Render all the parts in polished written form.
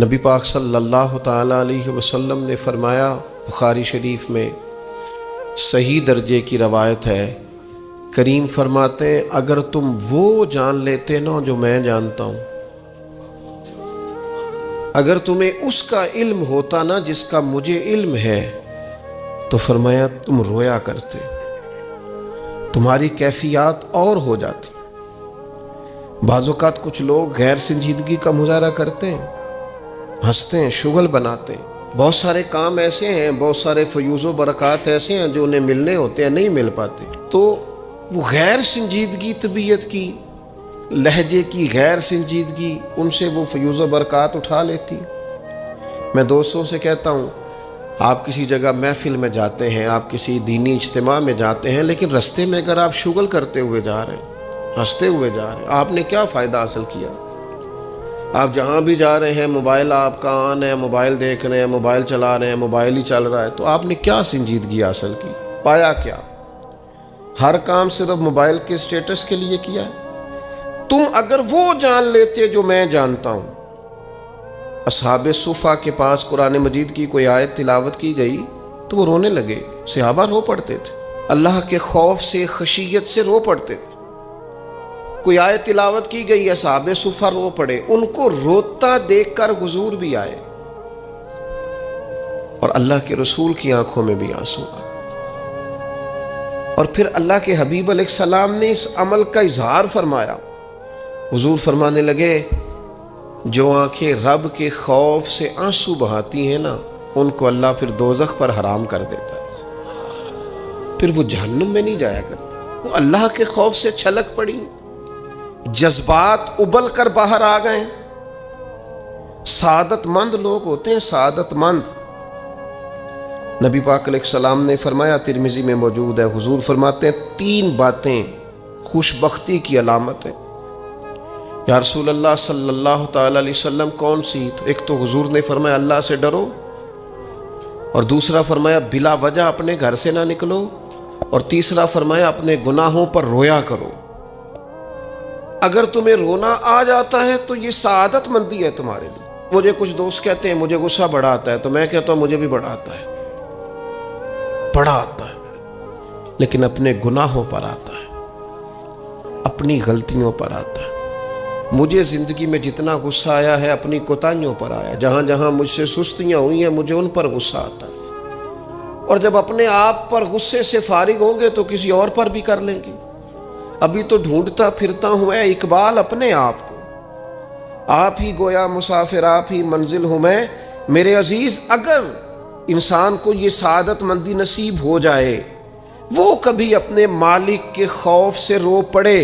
نبی پاک صلی اللہ تعالیٰ علیہ وسلم نے فرمایا، بخاری شریف میں صحیح درجے کی روایت ہے، کریم فرماتے ہیں اگر تم وہ جان لیتے نا جو میں جانتا ہوں، اگر تمہیں اس کا علم ہوتا نا جس کا مجھے علم ہے، تو فرمایا تم رویا کرتے، تمہاری کیفیات اور ہو جاتی۔ بعض اوقات کچھ لوگ غیر سنجیدگی کا مظاہرہ کرتے ہیں، ہنستے ہیں، شغل بناتے ہیں، بہت سارے کام ایسے ہیں، بہت سارے فیوز و برکات ایسے ہیں جو انہیں ملنے ہوتے ہیں، نہیں مل پاتے، تو وہ غیر سنجیدگی طبیعت کی، لہجے کی غیر سنجیدگی، ان سے وہ فیوز و برکات اٹھا لیتی۔ میں دوستوں سے کہتا ہوں، آپ کسی جگہ محفل میں جاتے ہیں، آپ کسی دینی اجتماع میں جاتے ہیں، لیکن رستے میں اگر آپ شغل کرتے ہوئے جا رہے ہیں، ہنستے ہوئے جا رہے ہیں، آپ نے کیا فائدہ حاصل کیا؟ آپ جہاں بھی جا رہے ہیں، موبائل آپ کا آن ہے، موبائل دیکھ رہے ہیں، موبائل چلا رہے ہیں، موبائل ہی چل رہا ہے، تو آپ نے کیا سنجیدگی حاصل کی؟ پایا کیا؟ ہر کام صرف موبائل کے سٹیٹس کے لیے کیا ہے؟ تم اگر وہ جان لیتے جو میں جانتا ہوں۔ اصحاب صفا کے پاس قرآن مجید کی کوئی آیت تلاوت کی گئی تو وہ رونے لگے، صحابہ رو پڑتے تھے، اللہ کے خوف سے، خشیت سے رو پڑتے تھے۔ کوئی آیت تلاوت کی گئی، اصحاب صفا رو پڑے، ان کو روتا دیکھ کر حضور بھی آئے اور اللہ کے رسول کی آنکھوں میں بھی آنسو آئے، اور پھر اللہ کے حبیب علیہ السلام نے اس عمل کا اظہار فرمایا۔ حضور فرمانے لگے، جو آنکھیں رب کے خوف سے آنسو بہاتی ہیں نا، ان کو اللہ پھر دوزخ پر حرام کر دیتا ہے، پھر وہ جہنم میں نہیں جایا کرتا، وہ اللہ کے خوف سے چھلک پڑی، جذبات ابل کر باہر آ گئے۔ سعادت مند لوگ ہوتے ہیں، سعادت مند۔ نبی پاک علیہ السلام نے فرمایا، ترمذی میں موجود ہے، حضور فرماتے ہیں 3 باتیں خوش بختی کی علامت ہیں۔ یا رسول اللہ صلی اللہ تعالی علیہ وسلم کون سی؟ تو ایک تو حضور نے فرمایا اللہ سے ڈرو، اور دوسرا فرمایا بلا وجہ اپنے گھر سے نہ نکلو، اور تیسرا فرمایا اپنے گناہوں پر رویا کرو۔ اگر تمہیں رونا آ جاتا ہے تو یہ سعادت مندی ہے تمہارے لیے۔ مجھے کچھ دوست کہتے ہیں مجھے غصہ بڑا آتا ہے، تو میں کہتا ہوں مجھے بھی بڑا آتا ہے، بڑا آتا ہے، لیکن اپنے گناہوں پر آتا ہے، اپنی غلطیوں پر آتا ہے۔ مجھے زندگی میں جتنا غصہ آیا ہے اپنی کوتاہیوں پر آیا، جہاں جہاں مجھ سے سستیاں ہوئی ہیں مجھے ان پر غصہ آتا ہے، اور جب اپنے آپ پر غصے سے فارغ ہوں گے تو کسی اور پر بھی کر لیں گے۔ ابھی تو ڈھونڈتا پھرتا ہوں اے اقبال اپنے آپ کو، آپ ہی گویا مسافر، آپ ہی منزل ہوں میں۔ میرے عزیز، اگر انسان کو یہ سعادت مندی نصیب ہو جائے، وہ کبھی اپنے مالک کے خوف سے رو پڑے،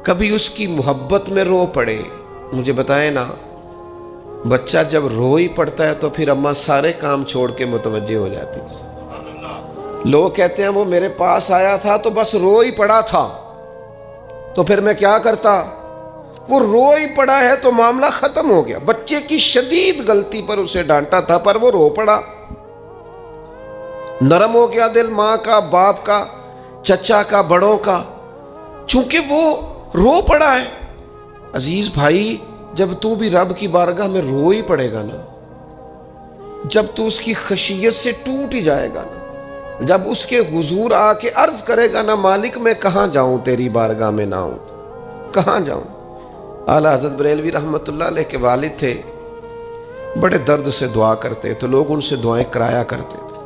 کبھی اس کی محبت میں رو پڑے۔ مجھے بتائیں نا، بچہ جب رو ہی پڑتا ہے تو پھر اماں سارے کام چھوڑ کے متوجہ ہو جاتی۔ لوگ کہتے ہیں وہ میرے پاس آیا تھا تو بس رو ہی پڑا تھا، تو پھر میں کیا کرتا؟ وہ رو ہی پڑا ہے تو معاملہ ختم ہو گیا۔ بچے کی شدید غلطی پر اسے ڈانٹا تھا، پر وہ رو پڑا، نرم ہو گیا دل ماں کا، باپ کا، چچا کا، بڑوں کا، چونکہ وہ رو پڑا ہے۔ عزیز بھائی، جب تو بھی رب کی بارگاہ میں رو ہی پڑے گا نا، جب تو اس کی خشیت سے ٹوٹ ہی جائے گا نا، جب اس کے حضور آ کے عرض کرے گا نا، مالک میں کہاں جاؤں تیری بارگاہ میں نہ ہوں، کہاں جاؤں؟ اعلیٰ حضرت بریلوی رحمۃ اللہ علیہ کے والد تھے، بڑے درد سے دعا کرتے تو لوگ ان سے دعائیں کرایا کرتے تھے،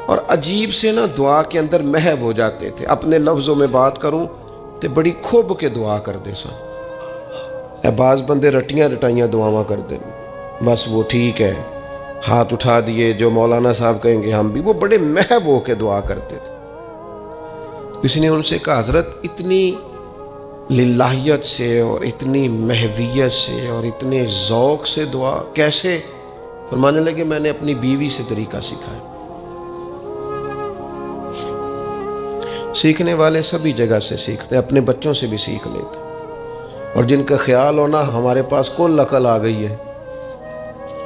اور عجیب سے نا دعا کے اندر محو ہو جاتے تھے۔ اپنے لفظوں میں بات کروں تو بڑی کھوب کے دعا کر دے سن، اے بعض بندے رٹیاں رٹائیاں دعاواں کر دیں، بس وہ ٹھیک ہے، ہاتھ اٹھا دیے، جو مولانا صاحب کہیں گے ہم بھی، وہ بڑے محو ہو کے دعا کرتے تھے۔ کسی نے ان سے کہا حضرت اتنی للہیت سے اور اتنی محویت سے اور اتنے ذوق سے دعا کیسے؟ فرمانے لگے میں نے اپنی بیوی سے طریقہ سیکھا ہے۔ سیکھنے والے سبھی جگہ سے سیکھتے، اپنے بچوں سے بھی سیکھ لیتے، اور جن کا خیال ہونا ہمارے پاس کل عقل آ گئی ہے،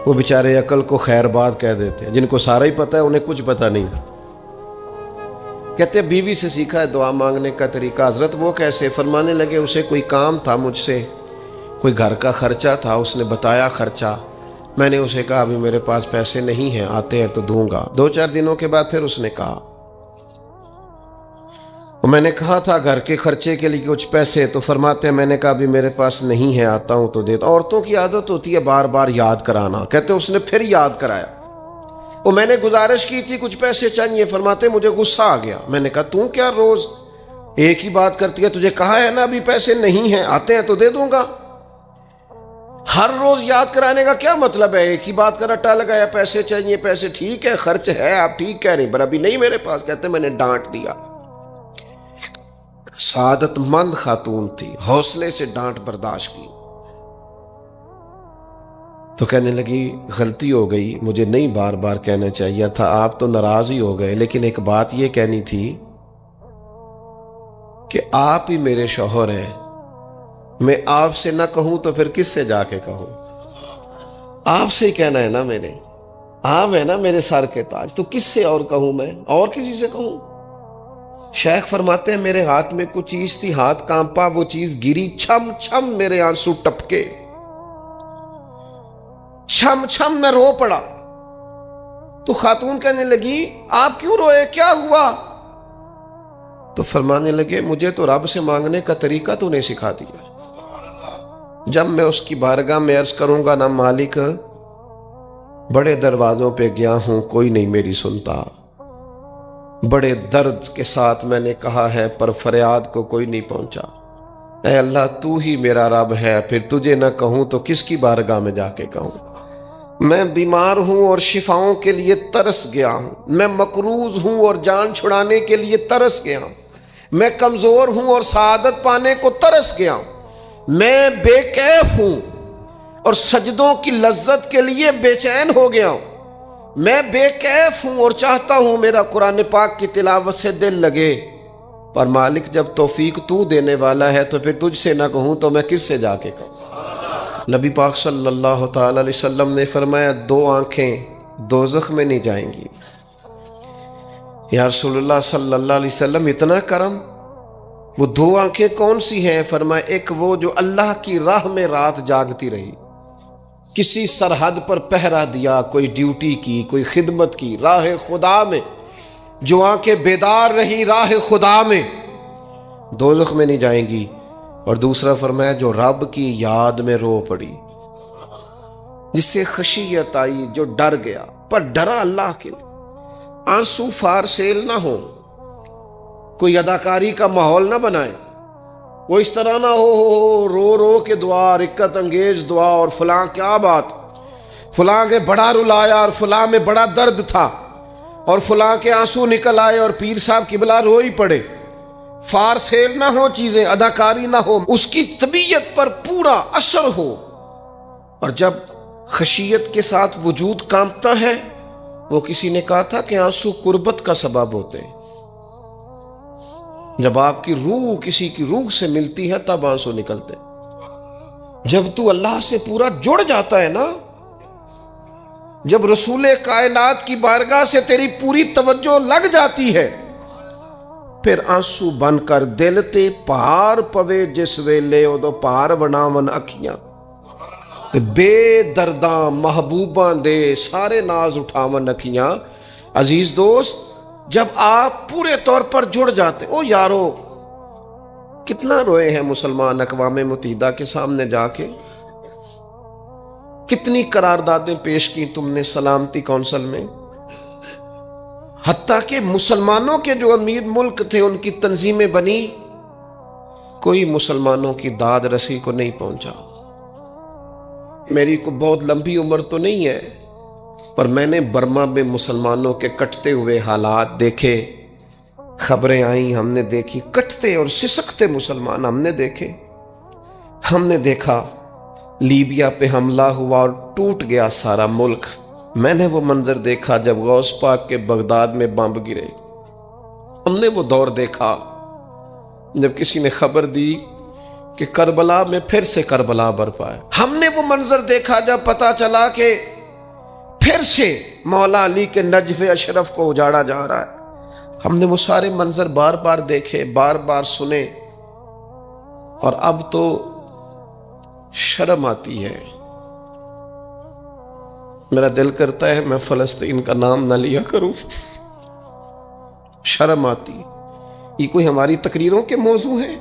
وہ بیچارے عقل کو خیر بات کہہ دیتے ہیں، جن کو سارا ہی پتہ ہے انہیں کچھ پتہ نہیں۔ کہتے بیوی سے سیکھا ہے دعا مانگنے کا طریقہ۔ حضرت وہ کیسے؟ فرمانے لگے اسے کوئی کام تھا مجھ سے، کوئی گھر کا خرچہ تھا، اس نے بتایا خرچہ، میں نے اسے کہا ابھی میرے پاس پیسے نہیں ہیں، آتے ہیں تو دوں گا۔ 2-4 دنوں کے بعد پھر اس نے کہا، میں نے کہا تھا گھر کے خرچے کے لیے کچھ پیسے، تو فرماتے ہیں میں نے کہا ابھی میرے پاس نہیں ہے، آتا ہوں تو دیتا۔ عورتوں کی عادت ہوتی ہے بار بار یاد کرانا، کہتے اس نے پھر یاد کرایا، وہ میں نے گزارش کی تھی کچھ پیسے چاہیے، فرماتے مجھے غصہ آ گیا۔ میں نے کہا تو کیا روز ایک ہی بات کرتی ہے، تجھے کہا ہے نا ابھی پیسے نہیں ہیں، آتے ہیں تو دے دوں گا۔ ہر روز یاد کرانے کا کیا مطلب ہے؟ ایک ہی بات کا رٹا لگایا، پیسے چاہیے، پیسے ٹھیک ہے، خرچ ہے، آپ ٹھیک کہہ رہے ہیں، پر ابھی نہیں میرے پاس۔ کہتے میں نے ڈانٹ دیا۔ سعادت مند خاتون تھی، حوصلے سے ڈانٹ برداشت کی۔ تو کہنے لگی غلطی ہو گئی، مجھے نہیں بار بار کہنا چاہیے تھا، آپ تو ناراض ہی ہو گئے، لیکن ایک بات یہ کہنی تھی کہ آپ ہی میرے شوہر ہیں، میں آپ سے نہ کہوں تو پھر کس سے جا کے کہوں؟ آپ سے ہی کہنا ہے نا، میرے آپ ہے نا میرے سر کے تاج، تو کس سے اور کہوں؟ میں اور کسی سے کہوں؟ شیخ فرماتے ہیں میرے ہاتھ میں کچھ چیز تھی، ہاتھ کانپا، وہ چیز گری، چھم چھم میرے آنسو ٹپکے، چھم چھم میں رو پڑا۔ تو خاتون کہنے لگی آپ کیوں روئے، کیا ہوا؟ تو فرمانے لگے مجھے تو رب سے مانگنے کا طریقہ تو نہیں سکھا دیا، جب میں اس کی بارگاہ میں عرض کروں گا نا مالک بڑے دروازوں پہ گیا ہوں کوئی نہیں میری سنتا، بڑے درد کے ساتھ میں نے کہا ہے پر فریاد کو کوئی نہیں پہنچا، اے اللہ تو ہی میرا رب ہے، پھر تجھے نہ کہوں تو کس کی بارگاہ میں جا کے کہوں؟ میں بیمار ہوں اور شفاؤں کے لیے ترس گیا ہوں، میں مقروض ہوں اور جان چھڑانے کے لیے ترس گیا ہوں، میں کمزور ہوں اور سعادت پانے کو ترس گیا ہوں، میں بے کیف ہوں اور سجدوں کی لذت کے لیے بے چین ہو گیا ہوں، میں بے کیف ہوں اور چاہتا ہوں میرا قرآن پاک کی تلاوت سے دل لگے، پر مالک جب توفیق تو دینے والا ہے تو پھر تجھ سے نہ کہوں تو میں کس سے جا کے کہوں؟ نبی پاک صلی اللہ تعالی علیہ وسلم نے فرمایا 2 آنکھیں دوزخ میں نہیں جائیں گی۔ یا رسول اللہ صلی اللہ علیہ وسلم اتنا کرم، وہ 2 آنکھیں کون سی ہیں؟ فرمایا ایک وہ جو اللہ کی راہ میں رات جاگتی رہی، کسی سرحد پر پہرا دیا، کوئی ڈیوٹی کی، کوئی خدمت کی، راہ خدا میں جو آنکھیں بیدار رہی راہ خدا میں، دوزخ میں نہیں جائیں گی۔ اور دوسرا فرمایا جو رب کی یاد میں رو پڑی، جس سے خشیت آئی، جو ڈر گیا، پر ڈرا اللہ کے لیے، آنسو فار سیل نہ ہو، کوئی اداکاری کا ماحول نہ بنائے، وہ اس طرح نہ ہو رو رو کے دعا، رکت انگیز دعا، اور فلاں کیا بات، فلاں کے بڑا رلایا اور فلاں میں بڑا درد تھا اور فلاں کے آنسو نکل آئے اور پیر صاحب قبلہ رو ہی پڑے، فار سیل نہ ہو چیزیں، اداکاری نہ ہو، اس کی طبیعت پر پورا اثر ہو۔ اور جب خشیت کے ساتھ وجود کانپتا ہے، وہ کسی نے کہا تھا کہ آنسو قربت کا سبب ہوتے ہیں، جب آپ کی روح کسی کی روح سے ملتی ہے تب آنسو نکلتے ہیں۔ جب تو اللہ سے پورا جڑ جاتا ہے نا، جب رسول کائنات کی بارگاہ سے تیری پوری توجہ لگ جاتی ہے، پھر آنسو بن کر دل تے پار پوے جس ویلے ادو پار بناون اکھیاں، تے بے درداں محبوباں دے سارے ناز اٹھاون اکھیاں۔ عزیز دوست، جب آپ پورے طور پر جڑ جاتے، او یارو کتنا روئے ہیں مسلمان اقوام متحدہ کے سامنے جا کے، کتنی قراردادیں پیش کی تم نے سلامتی کونسل میں، حتیٰ کہ مسلمانوں کے جو امیر ملک تھے ان کی تنظیمیں بنی، کوئی مسلمانوں کی داد رسی کو نہیں پہنچا۔ میری کو بہت لمبی عمر تو نہیں ہے، پر میں نے برما میں مسلمانوں کے کٹتے ہوئے حالات دیکھے، خبریں آئیں، ہم نے دیکھی، کٹتے اور سسکتے مسلمان ہم نے دیکھے۔ ہم نے دیکھا لیبیا پہ حملہ ہوا اور ٹوٹ گیا سارا ملک۔ میں نے وہ منظر دیکھا جب غوث پاک کے بغداد میں بمب گرے۔ ہم نے وہ دور دیکھا جب کسی نے خبر دی کہ کربلا میں پھر سے کربلا برپا ہے۔ ہم نے وہ منظر دیکھا جب پتا چلا کہ پھر سے مولا علی کے نجف اشرف کو اجاڑا جا رہا ہے۔ ہم نے وہ سارے منظر بار بار دیکھے، بار بار سنے، اور اب تو شرم آتی ہے میرا دل کرتا ہے میں فلسطین کا نام نہ لیا کروں، شرم آتی۔ یہ کوئی ہماری تقریروں کے موضوع ہیں؟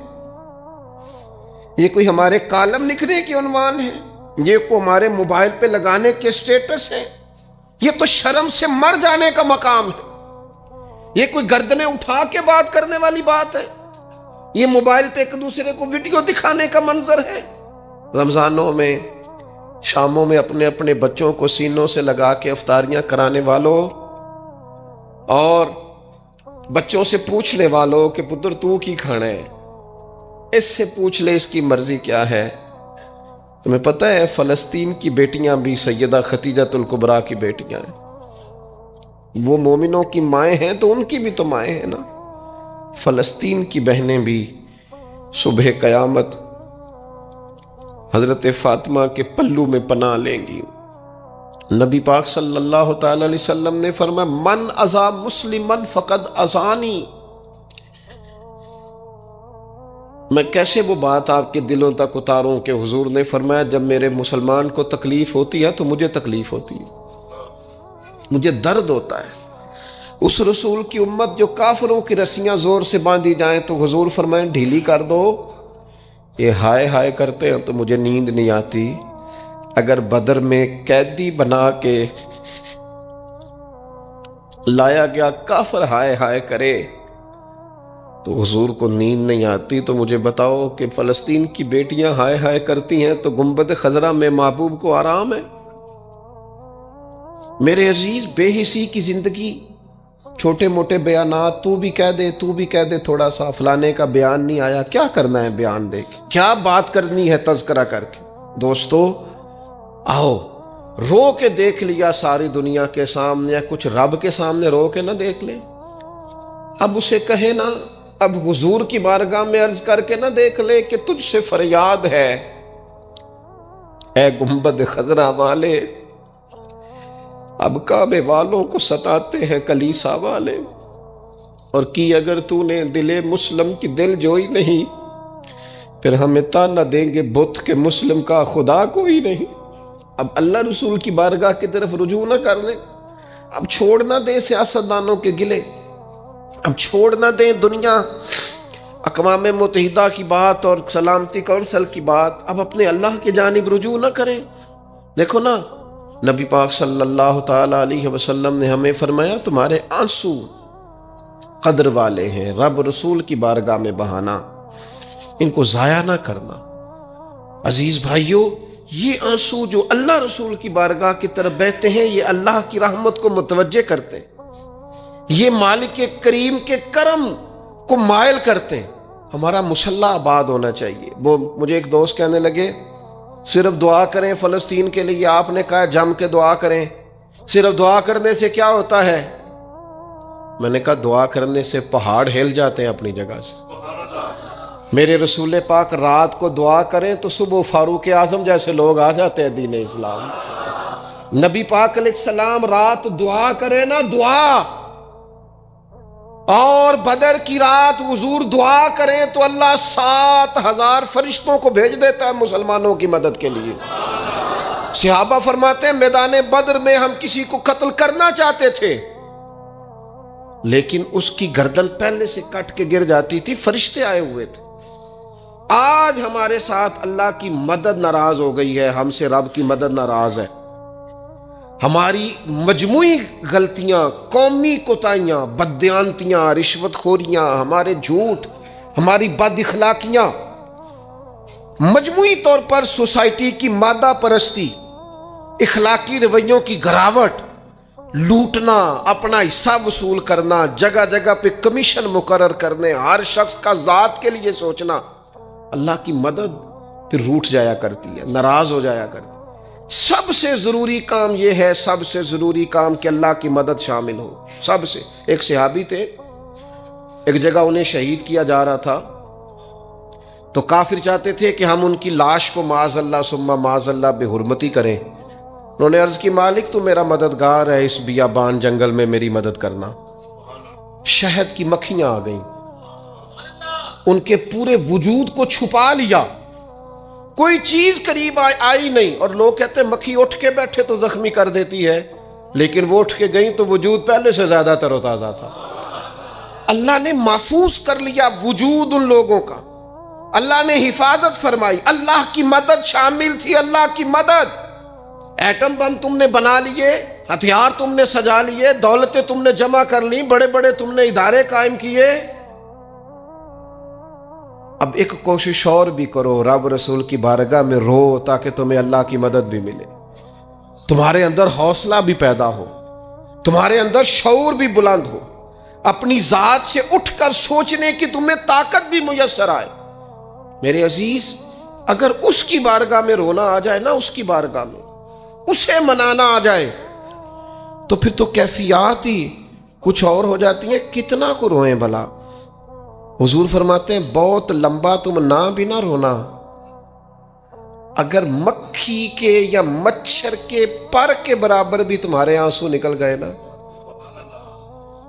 یہ کوئی ہمارے کالم لکھنے کے عنوان ہیں؟ یہ کوئی ہمارے موبائل پہ لگانے کے سٹیٹس ہیں؟ یہ تو شرم سے مر جانے کا مقام ہے۔ یہ کوئی گردنیں اٹھا کے بات کرنے والی بات ہے؟ یہ موبائل پہ ایک دوسرے کو ویڈیو دکھانے کا منظر ہے؟ رمضانوں میں شاموں میں اپنے اپنے بچوں کو سینوں سے لگا کے افطاریاں کرانے والوں اور بچوں سے پوچھنے والوں کہ پتر تو کی کھانا ہے، اس سے پوچھ لے اس کی مرضی کیا ہے۔ تمہیں پتہ ہے فلسطین کی بیٹیاں بھی سیدہ خدیجہ الکبریٰ کی بیٹیاں ہیں، وہ مومنوں کی مائیں ہیں تو ان کی بھی تو مائیں ہیں نا۔ فلسطین کی بہنیں بھی صبح قیامت حضرت فاطمہ کے پلو میں پناہ لیں گی۔ نبی پاک صلی اللہ تعالی علیہ وسلم نے فرمایا من اذا مسلمن فقد اذانی۔ میں کیسے وہ بات آپ کے دلوں تک اتاروں کہ حضور نے فرمایا جب میرے مسلمان کو تکلیف ہوتی ہے تو مجھے تکلیف ہوتی ہے، مجھے درد ہوتا ہے۔ اس رسول کی امت جو کافروں کی رسیاں زور سے باندھی جائیں تو حضور فرمائیں ڈھیلی کر دو، یہ ہائے ہائے کرتے ہیں تو مجھے نیند نہیں آتی۔ اگر بدر میں قیدی بنا کے لایا گیا کافر ہائے ہائے کرے تو حضور کو نیند نہیں آتی، تو مجھے بتاؤ کہ فلسطین کی بیٹیاں ہائے ہائے کرتی ہیں تو گنبد خضرا میں محبوب کو آرام ہے؟ میرے عزیز، بے حسی کی زندگی، چھوٹے موٹے بیانات، تو بھی کہہ دے تھوڑا سا فلانے کا بیان نہیں آیا، کیا کرنا ہے بیان دے کے، کیا بات کرنی ہے تذکرہ کر کے؟ دوستو آؤ رو کے دیکھ لیا ساری دنیا کے سامنے، کچھ رب کے سامنے رو کے نہ دیکھ لے؟ اب اسے کہے نا، اب حضور کی بارگاہ میں عرض کر کے نہ دیکھ لے کہ تجھ سے فریاد ہے اے گنبد خضرا والے، اب کعبے والوں کو ستاتے ہیں کلیسا والے، اور کی اگر تو نے دل مسلم کی دل جوئی نہیں، پھر ہمیں تانا دیں گے بت کہ مسلم کا خدا کوئی نہیں۔ اب اللہ رسول کی بارگاہ کی طرف رجوع نہ کر لیں، اب چھوڑ نہ دیں سیاستدانوں کے گلے، اب چھوڑ نہ دیں دنیا اقوام متحدہ کی بات اور سلامتی کونسل کی بات، اب اپنے اللہ کی جانب رجوع نہ کریں۔ دیکھو نا، نبی پاک صلی اللہ تعالی علیہ وسلم نے ہمیں فرمایا تمہارے آنسو قدر والے ہیں، رب رسول کی بارگاہ میں بہانا، ان کو ضائع نہ کرنا۔ عزیز بھائیو، یہ آنسو جو اللہ رسول کی بارگاہ کی طرف بہتے ہیں، یہ اللہ کی رحمت کو متوجہ کرتے ہیں، یہ مالک کریم کے کرم کو مائل کرتے ہیں۔ ہمارا مسلح آباد ہونا چاہیے۔ وہ مجھے ایک دوست کہنے لگے صرف دعا کریں فلسطین کے لیے، آپ نے کہا جم کے دعا کریں، صرف دعا کرنے سے کیا ہوتا ہے؟ میں نے کہا دعا کرنے سے پہاڑ ہل جاتے ہیں اپنی جگہ سے۔ میرے رسول پاک رات کو دعا کریں تو صبح فاروق اعظم جیسے لوگ آ جاتے ہیں دین اسلام۔ نبی پاک علیہ السلام رات دعا کریں نا، دعا، اور بدر کی رات حضور دعا کریں تو اللہ 7,000 فرشتوں کو بھیج دیتا ہے مسلمانوں کی مدد کے لیے۔ صحابہ فرماتے ہیں میدان بدر میں ہم کسی کو قتل کرنا چاہتے تھے، لیکن اس کی گردن پہلے سے کٹ کے گر جاتی تھی، فرشتے آئے ہوئے تھے۔ آج ہمارے ساتھ اللہ کی مدد ناراض ہو گئی ہے، ہم سے رب کی مدد ناراض ہے۔ ہماری مجموعی غلطیاں، قومی کوتاہیاں، بددیانتیاں، رشوت خوریاں، ہمارے جھوٹ، ہماری بد اخلاقیاں، مجموعی طور پر سوسائٹی کی مادہ پرستی، اخلاقی رویوں کی گراوٹ، لوٹنا، اپنا حصہ وصول کرنا، جگہ جگہ پہ کمیشن مقرر کرنے، ہر شخص کا ذات کے لیے سوچنا، اللہ کی مدد پھر روٹ جایا کرتی ہے، ناراض ہو جایا کرتی ہے۔ سب سے ضروری کام یہ ہے، سب سے ضروری کام کہ اللہ کی مدد شامل ہو۔ سب سے، ایک صحابی تھے، ایک جگہ انہیں شہید کیا جا رہا تھا، تو کافر چاہتے تھے کہ ہم ان کی لاش کو معاذ اللہ ثم معاذ اللہ بے حرمتی کریں۔ انہوں نے عرض کی مالک تو میرا مددگار ہے، اس بیابان جنگل میں میری مدد کرنا۔ شہد کی مکھیاں آ گئیں، ان کے پورے وجود کو چھپا لیا، کوئی چیز قریب آئی نہیں، اور لوگ کہتے ہیں مکھی اٹھ کے بیٹھے تو زخمی کر دیتی ہے، لیکن وہ اٹھ کے گئیں تو وجود پہلے سے زیادہ تر و تازہ تھا۔ اللہ نے محفوظ کر لیا وجود ان لوگوں کا، اللہ نے حفاظت فرمائی، اللہ کی مدد شامل تھی، اللہ کی مدد۔ ایٹم بم تم نے بنا لیے، ہتھیار تم نے سجا لیے، دولتیں تم نے جمع کر لی، بڑے بڑے تم نے ادارے قائم کیے، اب ایک کوشش اور بھی کرو، رب رسول کی بارگاہ میں رو تاکہ تمہیں اللہ کی مدد بھی ملے، تمہارے اندر حوصلہ بھی پیدا ہو، تمہارے اندر شعور بھی بلند ہو، اپنی ذات سے اٹھ کر سوچنے کی تمہیں طاقت بھی میسر آئے۔ میرے عزیز، اگر اس کی بارگاہ میں رونا آ جائے نا، اس کی بارگاہ میں اسے منانا آ جائے، تو پھر تو کیفیات ہی کچھ اور ہو جاتی ہیں۔ کتنا کو روئیں بھلا؟ حضور فرماتے ہیں بہت لمبا تم نہ بھی نہ رونا، اگر مکھی کے یا مچھر کے پر کے برابر بھی تمہارے آنسو نکل گئے نا،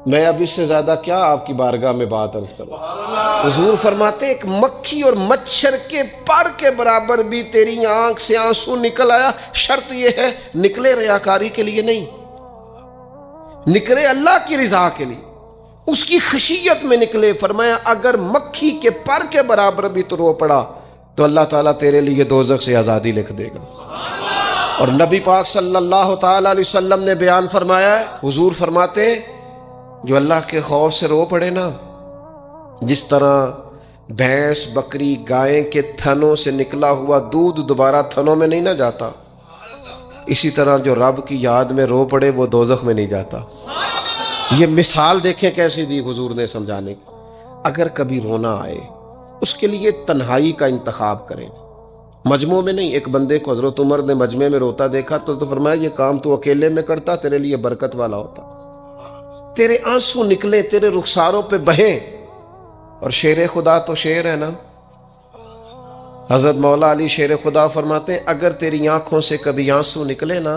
میں اب اس سے زیادہ کیا آپ کی بارگاہ میں بات عرض کروں۔ حضور فرماتے ہیں ایک مکھی اور مچھر کے پر کے برابر بھی تیری آنکھ سے آنسو نکل آیا، شرط یہ ہے نکلے ریاکاری کے لیے نہیں، نکلے اللہ کی رضا کے لیے، اس کی خشیت میں نکلے۔ فرمایا اگر مکھی کے پر کے برابر بھی تو رو پڑا تو اللہ تعالیٰ تیرے لیے دوزخ سے آزادی لکھ دے گا۔ اور نبی پاک صلی اللہ تعالیٰ علیہ وسلم نے بیان فرمایا ہے، حضور فرماتے جو اللہ کے خوف سے رو پڑے نا، جس طرح بھینس بکری گائیں کے تھنوں سے نکلا ہوا دودھ دوبارہ تھنوں میں نہیں نہ جاتا، اسی طرح جو رب کی یاد میں رو پڑے وہ دوزخ میں نہیں جاتا۔ یہ مثال دیکھیں کیسی دی حضور نے سمجھانے کی۔ اگر کبھی رونا آئے اس کے لیے تنہائی کا انتخاب کریں، مجمع میں نہیں۔ ایک بندے کو حضرت عمر نے مجمع میں روتا دیکھا تو فرمایا یہ کام تو اکیلے میں کرتا، تیرے لیے برکت والا ہوتا، تیرے آنسو نکلے، تیرے رخساروں پہ بہیں۔ اور شیر خدا تو شیر ہے نا، حضرت مولا علی شیر خدا فرماتے ہیں اگر تیری آنکھوں سے کبھی آنسو نکلے نا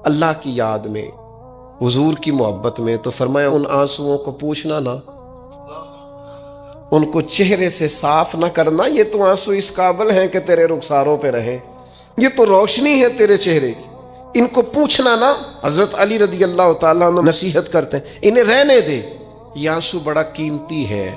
اللہ کی یاد میں، حضور کی محبت میں، تو فرمایا ان آنسوؤں کو پوچھنا نا، ان کو چہرے سے صاف نہ کرنا، یہ تو آنسو اس قابل ہیں کہ تیرے رخساروں پہ رہیں، یہ تو روشنی ہے تیرے چہرے کی، ان کو پوچھنا نا۔ حضرت علی رضی اللہ تعالیٰ عنہ نصیحت کرتے ہیں انہیں رہنے دے، یہ آنسو بڑا قیمتی ہے،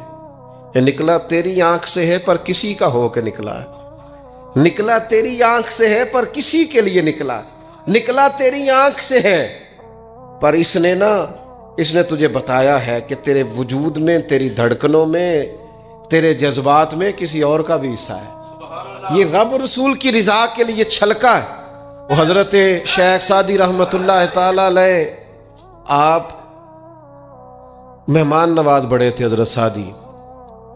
یہ نکلا تیری آنکھ سے ہے پر کسی کا ہو کے نکلا ہے، نکلا تیری آنکھ سے ہے پر کسی کے لیے نکلا، نکلا تیری آنکھ سے ہے پر اس نے تجھے بتایا ہے کہ تیرے وجود میں، تیری دھڑکنوں میں، تیرے جذبات میں کسی اور کا بھی حصہ ہے۔ یہ رب رسول کی رضا کے لیے چھلکا ہے۔ وہ حضرت شیخ سعدی رحمۃ اللہ تعالی علیہ، آپ مہمان نواز بڑے تھے حضرت سعدی۔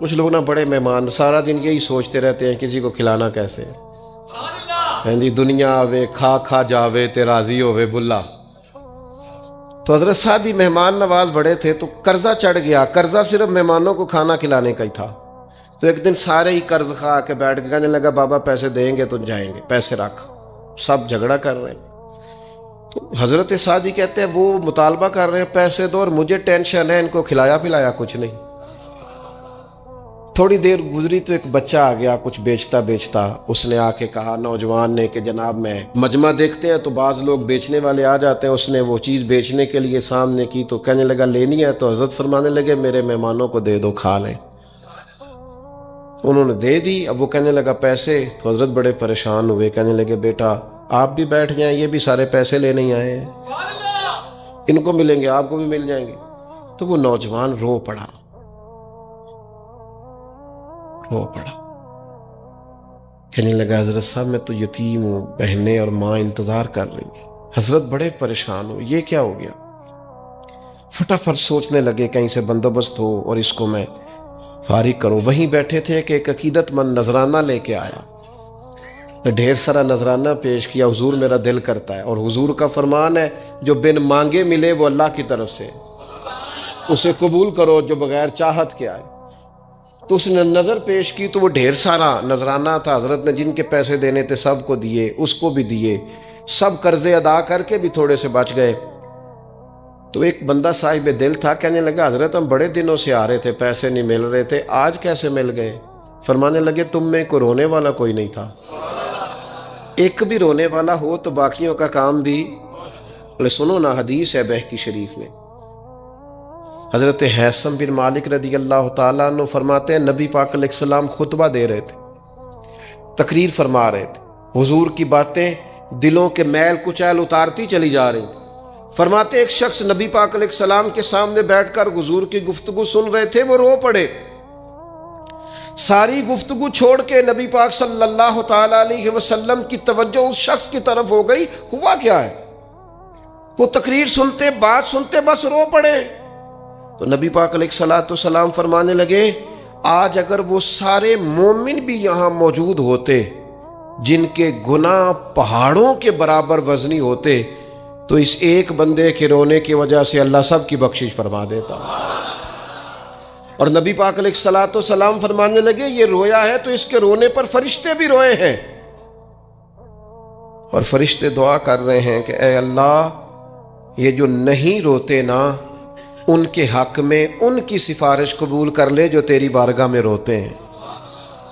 کچھ لوگ نا بڑے مہمان، سارا دن یہی سوچتے رہتے ہیں کسی کو کھلانا کیسے ہے جی، دنیا آوے کھا کھا جاوے تے راضی ہووے بلا۔ تو حضرت سعدی مہمان نواز بڑے تھے، تو قرضہ چڑھ گیا، قرضہ صرف مہمانوں کو کھانا کھلانے کا ہی تھا۔ تو ایک دن سارے ہی قرض کھا کے بیٹھ کے کہنے لگا بابا پیسے دیں گے تو جائیں گے، پیسے رکھ، سب جھگڑا کر رہے ہیں۔ تو حضرت سعدی کہتے ہیں وہ مطالبہ کر رہے ہیں پیسے دو اور مجھے ٹینشن ہے، ان کو کھلایا پلایا کچھ نہیں۔ تھوڑی دیر گزری تو ایک بچہ آ گیا کچھ بیچتا بیچتا، اس نے آ کے کہا نوجوان نے کہ جناب میں مجمع دیکھتے ہیں تو بعض لوگ بیچنے والے آ جاتے ہیں، اس نے وہ چیز بیچنے کے لیے سامنے کی تو کہنے لگا لینی ہے، تو حضرت فرمانے لگے میرے مہمانوں کو دے دو کھا لیں۔ انہوں نے دے دی، اب وہ کہنے لگا پیسے، تو حضرت بڑے پریشان ہوئے، کہنے لگے بیٹا آپ بھی بیٹھ جائیں، یہ بھی سارے پیسے لینے ہی آئے ہیں، ان کو ملیں گے آپ کو بھی مل جائیں گے۔ تو وہ نوجوان رو پڑا، کہنے لگا حضرت صاحب میں تو یتیم ہوں، بہنیں اور ماں انتظار کر رہی ہیں۔ حضرت بڑے پریشان ہو، یہ کیا ہو گیا؟ فٹافٹ سوچنے لگے کہیں سے بندوبست ہو اور اس کو میں فارغ کروں۔ وہیں بیٹھے تھے کہ ایک عقیدت مند نذرانہ لے کے آیا، ڈھیر سارا نذرانہ پیش کیا، حضور میرا دل کرتا ہے، اور حضور کا فرمان ہے جو بن مانگے ملے وہ اللہ کی طرف سے، اسے قبول کرو جو بغیر چاہت کے آئے۔ تو اس نے نظر پیش کی تو وہ ڈھیر سارا نذرانہ تھا، حضرت نے جن کے پیسے دینے تھے سب کو دیے، اس کو بھی دیے، سب قرضے ادا کر کے بھی تھوڑے سے بچ گئے۔ تو ایک بندہ صاحب دل تھا، کہنے لگا حضرت ہم بڑے دنوں سے آ رہے تھے، پیسے نہیں مل رہے تھے، آج کیسے مل گئے؟ فرمانے لگے تم میں کوئی رونے والا کوئی نہیں تھا، ایک بھی رونے والا ہو تو باقیوں کا کام بھی سنو نا. حدیث ہے بہقی شریف میں، حضرت ہیثم بن مالک رضی اللہ تعالیٰ عنہ فرماتے ہیں نبی پاک علیہ السلام خطبہ دے رہے تھے، تقریر فرما رہے تھے، حضور کی باتیں دلوں کے میل کچیل اتارتی چلی جا رہی تھی. فرماتے ایک شخص نبی پاک علیہ السلام کے سامنے بیٹھ کر حضور کی گفتگو سن رہے تھے، وہ رو پڑے. ساری گفتگو چھوڑ کے نبی پاک صلی اللہ تعالیٰ علیہ وسلم کی توجہ اس شخص کی طرف ہو گئی. ہوا کیا ہے؟ وہ تقریر سنتے، بات سنتے بس رو پڑے. تو نبی پاک علیہ السلام فرمانے لگے آج اگر وہ سارے مومن بھی یہاں موجود ہوتے جن کے گناہ پہاڑوں کے برابر وزنی ہوتے تو اس ایک بندے کے رونے کی وجہ سے اللہ سب کی بخشش فرما دیتا. اور نبی پاک علیہ السلام فرمانے لگے یہ رویا ہے تو اس کے رونے پر فرشتے بھی روئے ہیں، اور فرشتے دعا کر رہے ہیں کہ اے اللہ یہ جو نہیں روتے نا ان کے حق میں ان کی سفارش قبول کر لے جو تیری بارگاہ میں روتے ہیں،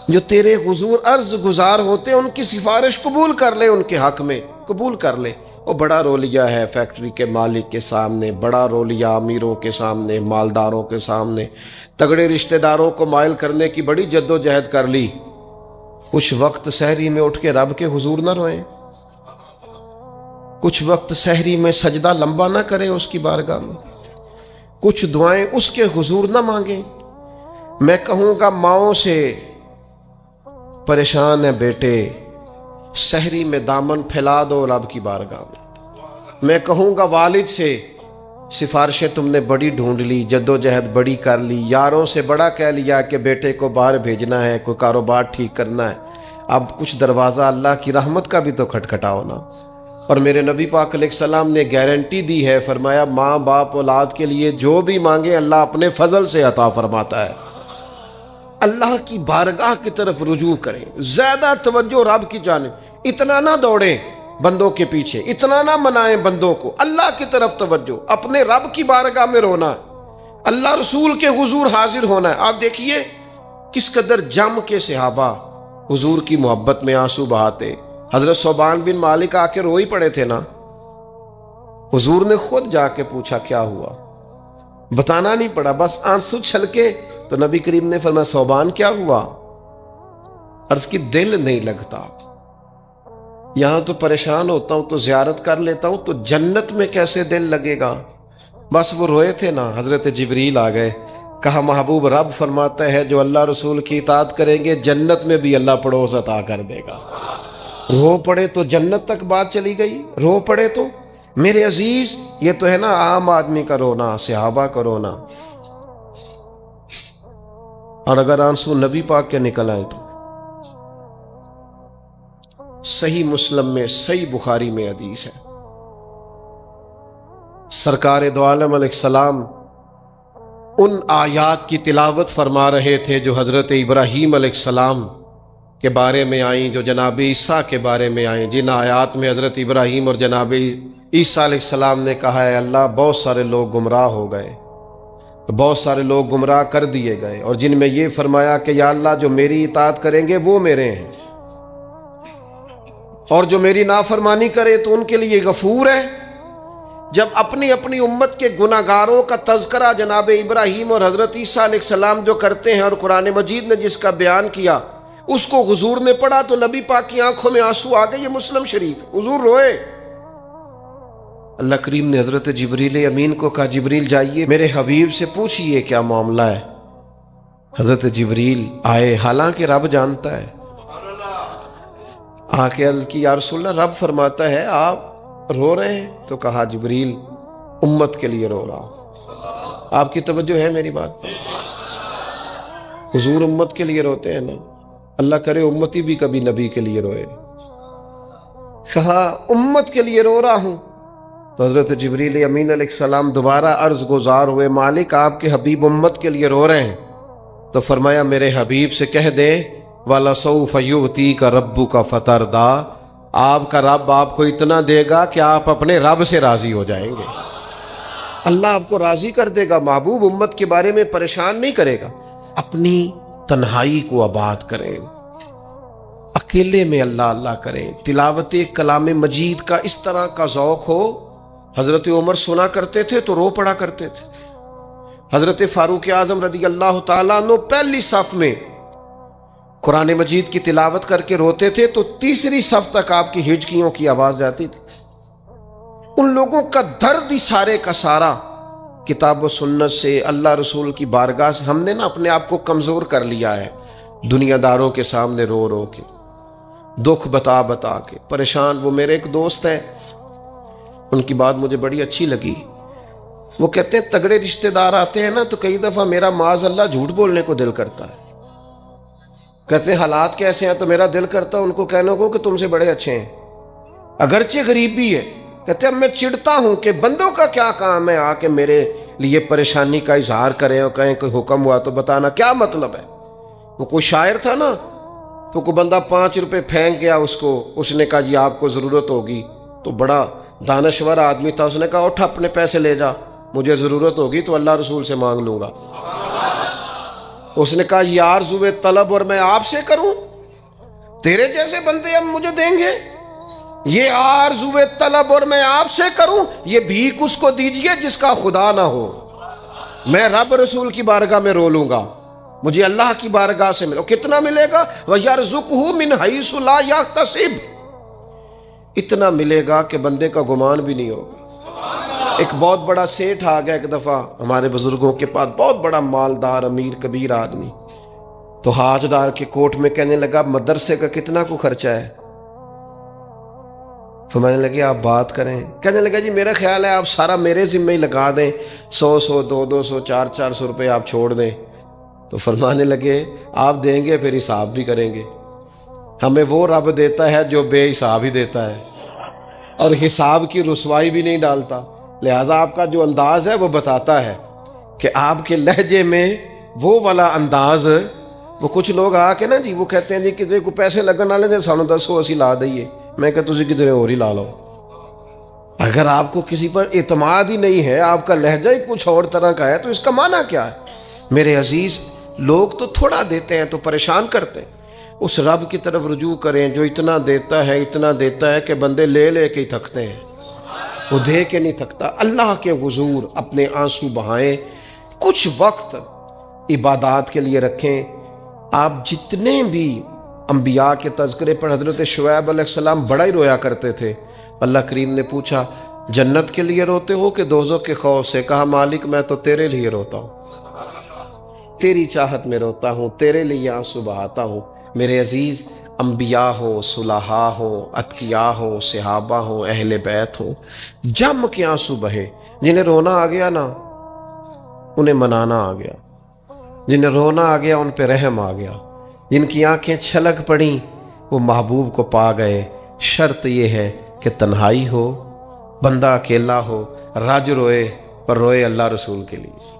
جو تیرے حضور عرض گزار ہوتے ہیں ان کی سفارش قبول کر لے، ان کے حق میں قبول کر لے. وہ بڑا رولیا ہے فیکٹری کے مالک کے سامنے، بڑا رولیا امیروں کے سامنے، مالداروں کے سامنے، تگڑے رشتہ داروں کو مائل کرنے کی بڑی جد و جہد کر لی. کچھ وقت سحری میں اٹھ کے رب کے حضور نہ روئیں، کچھ وقت سحری میں سجدہ لمبا نہ کریں اس کی بارگاہ میں، کچھ دعائیں اس کے حضور نہ مانگیں. میں کہوں گا ماؤں سے پریشان ہے بیٹے، سحری میں دامن پھیلا دو رب کی بارگاہ میں. میں کہوں گا والد سے سفارشیں تم نے بڑی ڈھونڈ لی، جد و جہد بڑی کر لی، یاروں سے بڑا کہہ لیا کہ بیٹے کو باہر بھیجنا ہے، کوئی کاروبار ٹھیک کرنا ہے، اب کچھ دروازہ اللہ کی رحمت کا بھی تو کھٹکھٹاؤ نا. اور میرے نبی پاک علیہ السلام نے گارنٹی دی ہے، فرمایا ماں باپ اولاد کے لیے جو بھی مانگے اللہ اپنے فضل سے عطا فرماتا ہے. اللہ کی بارگاہ کی طرف رجوع کریں، زیادہ توجہ رب کی جانب، اتنا نہ دوڑیں بندوں کے پیچھے، اتنا نہ منائیں بندوں کو، اللہ کی طرف توجہ، اپنے رب کی بارگاہ میں رونا، اللہ رسول کے حضور حاضر ہونا ہے. آپ دیکھیے کس قدر جم کے صحابہ حضور کی محبت میں آنسو بہاتے. حضرت ثوبان بن مالک آ کے روئی پڑے تھے نا، حضور نے خود جا کے پوچھا کیا ہوا، بتانا نہیں پڑا، بس آنسو چھلکے. تو نبی کریم نے فرمایا ثوبان کیا ہوا؟ عرض کی دل نہیں لگتا، یہاں تو پریشان ہوتا ہوں تو زیارت کر لیتا ہوں تو جنت میں کیسے دل لگے گا. بس وہ روئے تھے نا، حضرت جبریل آ گئے، کہا محبوب رب فرماتا ہے جو اللہ رسول کی اطاعت کریں گے جنت میں بھی اللہ پڑوس عطا کر دے گا. رو پڑے تو جنت تک بات چلی گئی، رو پڑے تو میرے عزیز یہ تو ہے نا عام آدمی کا رونا، صحابہ کا رونا. اور اگر آنسو نبی پاک کے نکل آئے تو صحیح مسلم میں، صحیح بخاری میں حدیث ہے، سرکار دو عالم علیہ السلام ان آیات کی تلاوت فرما رہے تھے جو حضرت ابراہیم علیہ السلام کے بارے میں آئیں، جو جناب عیسیٰ کے بارے میں آئیں، جن آیات میں حضرت ابراہیم اور جناب عیسیٰ علیہ السلام نے کہا ہے اللہ بہت سارے لوگ گمراہ ہو گئے، بہت سارے لوگ گمراہ کر دیے گئے، اور جن میں یہ فرمایا کہ یا اللہ جو میری اطاعت کریں گے وہ میرے ہیں، اور جو میری نافرمانی کرے تو ان کے لیے غفور ہے. جب اپنی اپنی امت کے گناہگاروں کا تذکرہ جناب ابراہیم اور حضرت عیسیٰ علیہ السلام جو کرتے ہیں اور قرآن مجید نے جس کا بیان کیا اس کو حضور نے پڑھا تو نبی پاک کی آنکھوں میں آنسو آ گئے. یہ مسلم شریف ہے، حضور روئے. اللہ کریم نے حضرت جبریل امین کو کہا جبریل جائیے میرے حبیب سے پوچھئے کیا معاملہ ہے. حضرت جبریل آئے، حالانکہ رب جانتا ہے، آ کے عرض کی یا رسول اللہ رب فرماتا ہے آپ رو رہے ہیں، تو کہا جبریل امت کے لیے رو رہا ہوں. آپ کی توجہ ہے میری بات پر؟ حضور امت کے لیے روتے ہیں نا، اللہ کرے امتی بھی کبھی نبی کے لیے روئے. کہا امت کے لیے رو رہا ہوں. تو حضرت جبریل امین علیہ السلام دوبارہ عرض گزار ہوئے مالک آپ کے حبیب امت کے لیے رو رہے ہیں. تو فرمایا میرے حبیب سے کہہ دے وَلَسَوْفَ يُؤْتِيكَ رَبُّكَ فَتَرْضَىٰ، آپ کا رب آپ کو اتنا دے گا کہ آپ اپنے رب سے راضی ہو جائیں گے. اللہ آپ کو راضی کر دے گا. محبوب امت کے بارے میں پریشان نہیں کرے گا. اپنی تنہائی کو آباد کریں، اکیلے میں اللہ اللہ کریں، تلاوت کلام مجید کا اس طرح کا ذوق ہو۔ حضرت عمر سنا کرتے تھے تو رو پڑا کرتے تھے۔ حضرت فاروق اعظم رضی اللہ تعالیٰ عنہ پہلی صف میں قرآن مجید کی تلاوت کر کے روتے تھے تو تیسری صف تک آپ کی ہچکیوں کی آواز جاتی تھی۔ ان لوگوں کا درد ہی سارے کا سارا کتاب و سنت سے، اللہ رسول کی بارگاہ سے ہم نے نا اپنے آپ کو کمزور کر لیا ہے، دنیا داروں کے سامنے رو رو کے، دکھ بتا بتا کے پریشان۔ وہ میرے ایک دوست ہے، ان کی بات مجھے بڑی اچھی لگی۔ وہ کہتے ہیں تگڑے رشتہ دار آتے ہیں نا تو کئی دفعہ میرا معاذ اللہ جھوٹ بولنے کو دل کرتا ہے۔ کہتے ہیں حالات کیسے ہیں تو میرا دل کرتا ہے ان کو کہنے کو کہ تم سے بڑے اچھے ہیں، اگرچہ غریبی ہے۔ کہتے ہیں میں چڑھتا ہوں کہ بندوں کا کیا کام ہے آ کے میرے لیے پریشانی کا اظہار کریں اور کہیں کوئی حکم ہوا تو بتانا، کیا مطلب ہے؟ وہ کوئی شاعر تھا نا، تو کوئی بندہ 5 روپے پھینک گیا اس کو، اس نے کہا جی آپ کو ضرورت ہوگی، تو بڑا دانشور آدمی تھا، اس نے کہا اٹھ اپنے پیسے لے جا، مجھے ضرورت ہوگی تو اللہ رسول سے مانگ لوں گا۔ اس نے کہا یہ آرزوئے طلب اور میں آپ سے کروں، تیرے جیسے بندے ہم مجھے دیں گے؟ یہ آرزوئے طلب اور میں آپ سے کروں، یہ بھیک اس کو دیجئے جس کا خدا نہ ہو۔ میں رب رسول کی بارگاہ میں رو لوں گا، مجھے اللہ کی بارگاہ سے ملو۔ کتنا ملے گا؟ وَيَرْزُقْهُ مِنْ حَيْثُ لَا يَحْتَسِبُ، اتنا ملے گا کہ بندے کا گمان بھی نہیں ہوگا۔ ایک بہت بڑا سیٹھ آ گیا ایک دفعہ ہمارے بزرگوں کے پاس، بہت بڑا مالدار امیر کبیر آدمی، تو ہاتھ ڈال کے کوٹ میں کہنے لگا مدرسے کا کتنا کو خرچہ ہے؟ فرمانے لگے آپ بات کریں۔ کہنے لگا جی میرا خیال ہے آپ سارا میرے ذمہ ہی لگا دیں، 100 200 400 روپے آپ چھوڑ دیں۔ تو فرمانے لگے آپ دیں گے پھر حساب بھی کریں گے، ہمیں وہ رب دیتا ہے جو بے حساب ہی دیتا ہے اور حساب کی رسوائی بھی نہیں ڈالتا، لہذا آپ کا جو انداز ہے وہ بتاتا ہے کہ آپ کے لہجے میں وہ والا انداز۔ وہ کچھ لوگ آ کے نا جی وہ کہتے ہیں جی کسی کو پیسے لگن والے نے سانو دسو اسی لا دئیے، میں کہ تسی کدھر اور ہی لا لو۔ اگر آپ کو کسی پر اعتماد ہی نہیں ہے، آپ کا لہجہ ہی کچھ اور طرح کا ہے، تو اس کا معنی کیا ہے؟ میرے عزیز، لوگ تو تھوڑا دیتے ہیں تو پریشان کرتے ہیں، اس رب کی طرف رجوع کریں جو اتنا دیتا ہے کہ بندے لے لے کے ہی تھکتے ہیں، وہ دے کے نہیں تھکتا۔ اللہ کے حضور اپنے آنسو بہائیں، کچھ وقت عبادات کے لیے رکھیں۔ آپ جتنے بھی انبیاء کے تذکرے پر، حضرت شعیب علیہ السلام بڑا ہی رویا کرتے تھے۔ اللہ کریم نے پوچھا جنت کے لیے روتے ہو کہ دوزخ کے خوف سے؟ کہا مالک میں تو تیرے لیے روتا ہوں، تیری چاہت میں روتا ہوں، تیرے لیے آنسو بہاتا ہوں۔ میرے عزیز، انبیاء ہوں، صلحاء ہوں، اتقیاء ہوں، صحابہ ہوں، اہل بیت ہوں، جم کے آنسو بہے۔ جنہیں رونا آ گیا نا انہیں منانا آ گیا، جنہیں رونا آ گیا ان پہ رحم آ گیا، جن کی آنکھیں چھلک پڑیں وہ محبوب کو پا گئے۔ شرط یہ ہے کہ تنہائی ہو، بندہ اکیلا ہو، رج روئے پر روئے اللہ رسول کے لیے،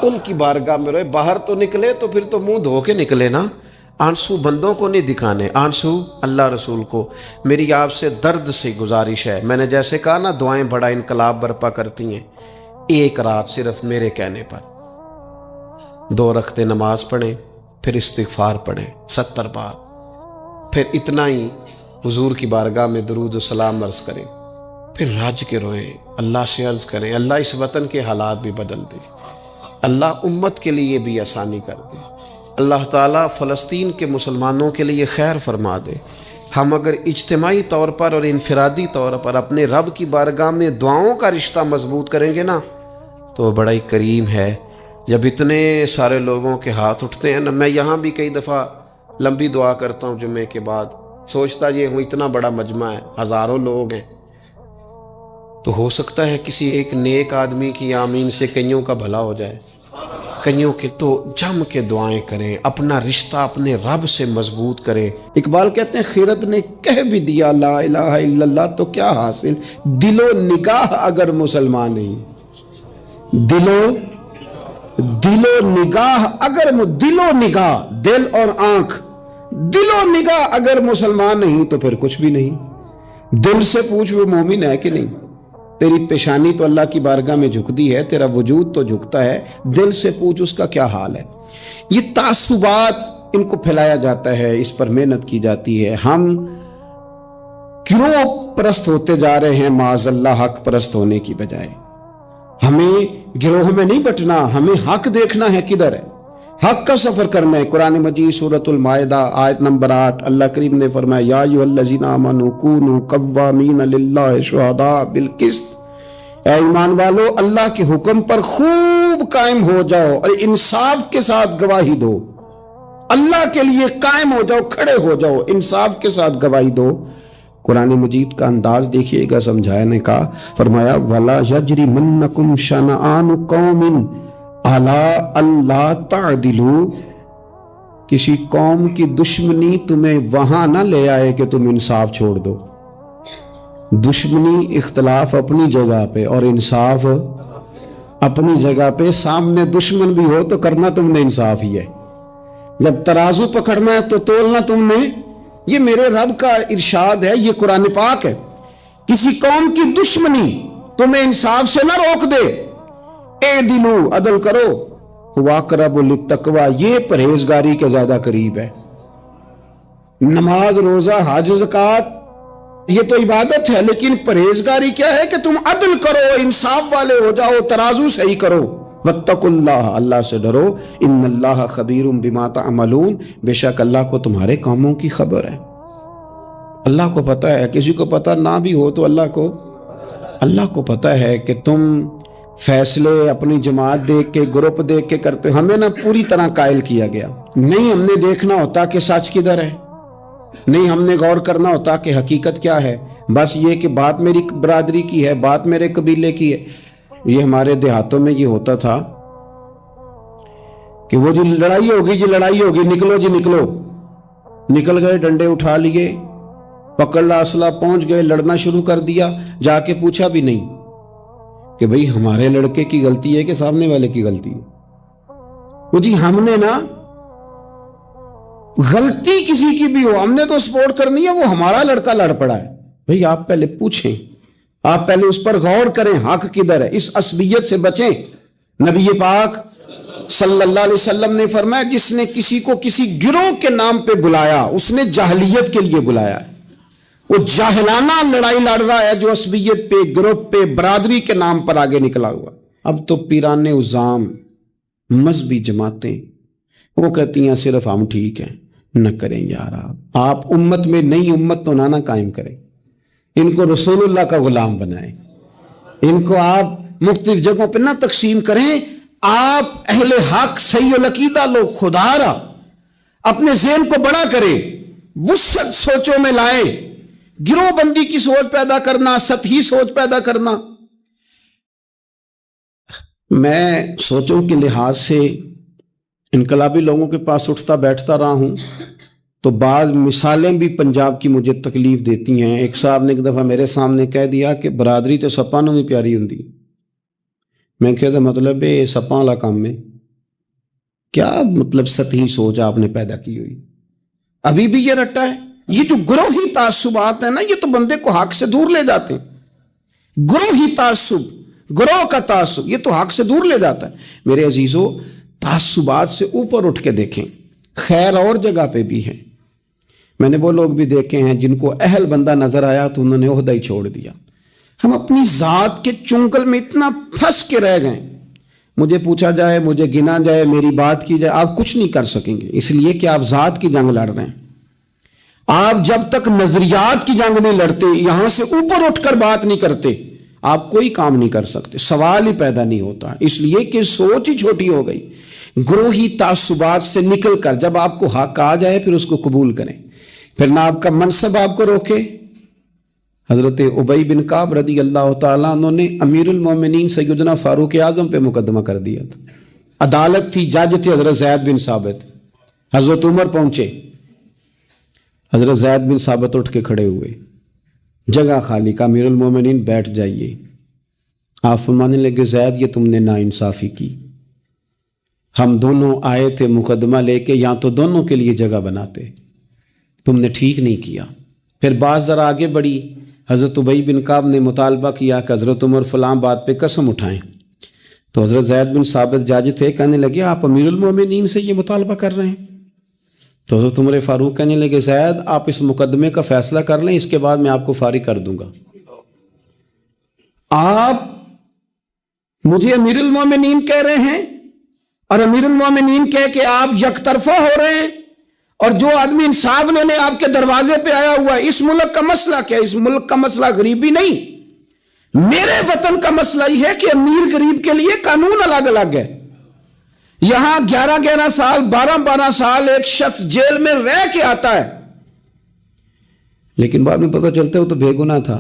ان کی بارگاہ میں روئے۔ باہر تو نکلے تو پھر تو منہ دھو کے نکلے نا، آنسو بندوں کو نہیں دکھانے، آنسو اللہ رسول کو۔ میری آپ سے درد سے گزارش ہے، میں نے جیسے کہا نا دعائیں بڑا انقلاب برپا کرتی ہیں، ایک رات صرف میرے کہنے پر 2 رکعتیں نماز پڑھیں، پھر استغفار پڑھیں 70 بار، پھر اتنا ہی حضور کی بارگاہ میں درود و سلام عرض کریں، پھر رج کے روئیں، اللہ سے عرض کریں اللہ اس وطن کے حالات بھی بدل دے، اللہ امت کے لیے بھی آسانی کر دے، اللہ تعالیٰ فلسطین کے مسلمانوں کے لیے خیر فرما دے۔ ہم اگر اجتماعی طور پر اور انفرادی طور پر اپنے رب کی بارگاہ میں دعاؤں کا رشتہ مضبوط کریں گے نا تو بڑا ہی کریم ہے۔ جب اتنے سارے لوگوں کے ہاتھ اٹھتے ہیں نا، میں یہاں بھی کئی دفعہ لمبی دعا کرتا ہوں جمعے کے بعد، سوچتا یہ ہوں اتنا بڑا مجمع ہے، ہزاروں لوگ ہیں، تو ہو سکتا ہے کسی ایک نیک آدمی کی آمین سے کئیوں کا بھلا ہو جائے، کئیوں کے۔ تو جم کے دعائیں کریں، اپنا رشتہ اپنے رب سے مضبوط کریں۔ اقبال کہتے ہیں خیرت نے کہہ بھی دیا لا الہ الا اللہ تو کیا حاصل، دل و نگاہ اگر مسلمان نہیں، دل و نگاہ اگر دل و نگاہ، دل اور آنکھ، دل و نگاہ اگر مسلمان نہیں تو پھر کچھ بھی نہیں۔ دل سے پوچھ وہ مومن ہے کہ نہیں، تیری پیشانی تو اللہ کی بارگاہ میں جھکتی ہے، تیرا وجود تو جھکتا ہے، دل سے پوچھ اس کا کیا حال ہے۔ یہ تعصبات ان کو پھیلایا جاتا ہے، اس پر محنت کی جاتی ہے۔ ہم گروہ پرست ہوتے جا رہے ہیں معاذ اللہ حق پرست ہونے کی بجائے۔ ہمیں گروہ میں نہیں بٹنا، ہمیں حق دیکھنا ہے کدھر ہے، حق کا سفر کرنا ہے۔ قرآن مجید سورۃ المائدہ آیت نمبر 8 اللہ کریم نے فرمایا یا ایھا الذین آمنوا کونوا قوامین للہ شہداء بالقسط، اے ایمان والو اللہ کے حکم پر خوب قائم ہو جاؤ اور انصاف کے ساتھ گواہی دو۔ اللہ کے لیے قائم ہو جاؤ، کھڑے ہو جاؤ، انصاف کے ساتھ گواہی دو۔ قرآن مجید کا انداز دیکھیے گا سمجھانے کا، فرمایا وَلَا يَجْرِمَنَّكُمْ شَنَآنُ قَوْمٍ عَلَىٰ أَلَّا تَعْدِلُوا، کسی قوم کی دشمنی تمہیں وہاں نہ لے آئے کہ تم انصاف چھوڑ دو۔ دشمنی اختلاف اپنی جگہ پہ اور انصاف اپنی جگہ پہ، سامنے دشمن بھی ہو تو کرنا تم نے انصاف ہی ہے، جب ترازو پکڑنا ہے تو تولنا تم نے۔ یہ میرے رب کا ارشاد ہے، یہ قرآن پاک ہے۔ کسی قوم کی دشمنی تمہیں انصاف سے نہ روک دے، اعدلوا عدل کرو، ہوا اقرب للتقوی، یہ پرہیزگاری کے زیادہ قریب ہے۔ نماز روزہ حج زکوٰۃ یہ تو عبادت ہے، لیکن پرہیزگاری کیا ہے کہ تم عدل کرو، انصاف والے ہو جاؤ، ترازو صحیح کرو۔ واتقوا اللہ، اللہ سے ڈرو، ان اللہ خبیر بما تعملون، بے شک اللہ کو تمہارے کاموں کی خبر ہے۔ اللہ کو پتہ ہے، کسی کو پتہ نہ بھی ہو تو اللہ کو پتہ ہے کہ تم فیصلے اپنی جماعت دیکھ کے، گروپ دیکھ کے کرتے ہو۔ ہمیں نہ پوری طرح قائل کیا گیا، نہیں ہم نے دیکھنا ہوتا کہ سچ کدھر ہے، نہیں ہم نے غور کرنا ہوتا کہ حقیقت کیا ہے، بس یہ کہ بات میری برادری کی ہے، بات میرے قبیلے کی ہے۔ یہ ہمارے دیہاتوں میں یہ ہوتا تھا کہ وہ جو لڑائی ہوگی نکلو جی نکلو، نکل گئے، ڈنڈے اٹھا لیے، پکڑ لا اسلحہ، پہنچ گئے، لڑنا شروع کر دیا، جا کے پوچھا بھی نہیں کہ بھئی ہمارے لڑکے کی غلطی ہے کہ سامنے والے کی غلطی ہے۔ وہ جی ہم نے نا غلطی کسی کی بھی ہو، ہم نے تو سپورٹ کرنی ہے، وہ ہمارا لڑکا لڑ پڑا ہے۔ بھئی آپ پہلے پوچھیں، آپ پہلے اس پر غور کریں حق کدھر ہے، اس عصبیت سے بچیں۔ نبی پاک صلی اللہ علیہ وسلم نے فرمایا جس نے کسی کو کسی گروہ کے نام پہ بلایا اس نے جاہلیت کے لیے بلایا ہے، وہ جاہلانہ لڑائی لڑ رہا ہے جو عصبیت پہ، گروپ پہ، برادری کے نام پر آگے نکلا ہوا۔ اب تو پیران عظام، مذہبی جماعتیں وہ کہتی ہیں صرف ہم ٹھیک ہیں، نہ کریں یار، آپ امت میں نئی امت تو نہ قائم کریں، ان کو رسول اللہ کا غلام بنائیں، ان کو آپ مختلف جگہوں پہ نہ تقسیم کریں، آپ اہل حق صحیح العقیدہ لوگ، خدا را اپنے ذہن کو بڑا کریں، وسعت سوچوں میں لائیں، گروہ بندی کی سوچ پیدا کرنا، سطحی سوچ پیدا کرنا۔ میں سوچوں کے لحاظ سے انقلابی لوگوں کے پاس اٹھتا بیٹھتا رہا ہوں تو بعض مثالیں بھی پنجاب کی مجھے تکلیف دیتی ہیں۔ ایک صاحب نے ایک دفعہ میرے سامنے کہہ دیا کہ برادری تو سپاں نوں بھی پیاری ہوندی۔ میں کہتا مطلب ہے سپاں والا کام ہے کیا؟ مطلب سطحی سوچ آپ نے پیدا کی ہوئی، ابھی بھی یہ رٹا ہے۔ یہ جو گروہی تعصبات ہیں نا، یہ تو بندے کو حق سے دور لے جاتے ہیں۔ گروہی تعصب، گروہ کا تعصب، یہ تو حق سے دور لے جاتا ہے۔ میرے عزیزو، تعصبات سے اوپر اٹھ کے دیکھیں، خیر اور جگہ پہ بھی ہیں۔ میں نے وہ لوگ بھی دیکھے ہیں جن کو اہل بندہ نظر آیا تو انہوں نے عہدہ ہی چھوڑ دیا۔ ہم اپنی ذات کے چنگل میں اتنا پھنس کے رہ گئے، مجھے پوچھا جائے، مجھے گنا جائے، میری بات کی جائے، آپ کچھ نہیں کر سکیں گے، اس لیے کہ آپ ذات کی جنگ لڑ رہے ہیں۔ آپ جب تک نظریات کی جنگ نہیں لڑتے، یہاں سے اوپر اٹھ کر بات نہیں کرتے، آپ کوئی کام نہیں کر سکتے، سوال ہی پیدا نہیں ہوتا، اس لیے کہ سوچ ہی چھوٹی ہو گئی۔ گروہی تعصبات سے نکل کر جب آپ کو حق آ جائے پھر اس کو قبول کریں، پھر نہ آپ کا منصب آپ کو روکے۔ حضرت ابی بن کعب رضی اللہ تعالیٰ عنہ نے امیر المومنین سیدنا فاروق اعظم پہ مقدمہ کر دیا تھا، عدالت تھی، جج تھے حضرت زید بن ثابت۔ حضرت عمر پہنچے، حضرت زید بن ثابت اٹھ کے کھڑے ہوئے، جگہ خالی کا، امیر المومنین بیٹھ جائیے۔ آپ فرمانے لگے زید یہ تم نے ناانصافی کی، ہم دونوں آئے تھے مقدمہ لے کے، یہاں تو دونوں کے لیے جگہ بناتے، تم نے ٹھیک نہیں کیا۔ پھر بات ذرا آگے بڑھی، حضرت ابی بن کعب نے مطالبہ کیا کہ حضرت عمر فلاں بات پہ قسم اٹھائیں، تو حضرت زید بن ثابت جاج تھے، کہنے لگے آپ امیر المومنین سے یہ مطالبہ کر رہے ہیں؟ تو حضرت عمر فاروق کہنے لگے زید آپ اس مقدمے کا فیصلہ کر لیں، اس کے بعد میں آپ کو فارغ کر دوں گا۔ آپ مجھے امیر المومنین کہہ رہے ہیں، اور امیر المومنین کہہ کے آپ یک طرفہ ہو رہے ہیں، اور جو آدمی انصاف لینے آپ کے دروازے پہ آیا ہوا ہے، اس ملک کا مسئلہ کیا ہے؟ اس ملک کا مسئلہ غریبی نہیں، میرے وطن کا مسئلہ یہ ہے کہ امیر غریب کے لیے قانون الگ الگ ہے۔ یہاں 11 سال 12 سال ایک شخص جیل میں رہ کے آتا ہے، لیکن بعد میں پتہ چلتا ہے وہ تو بے گناہ تھا،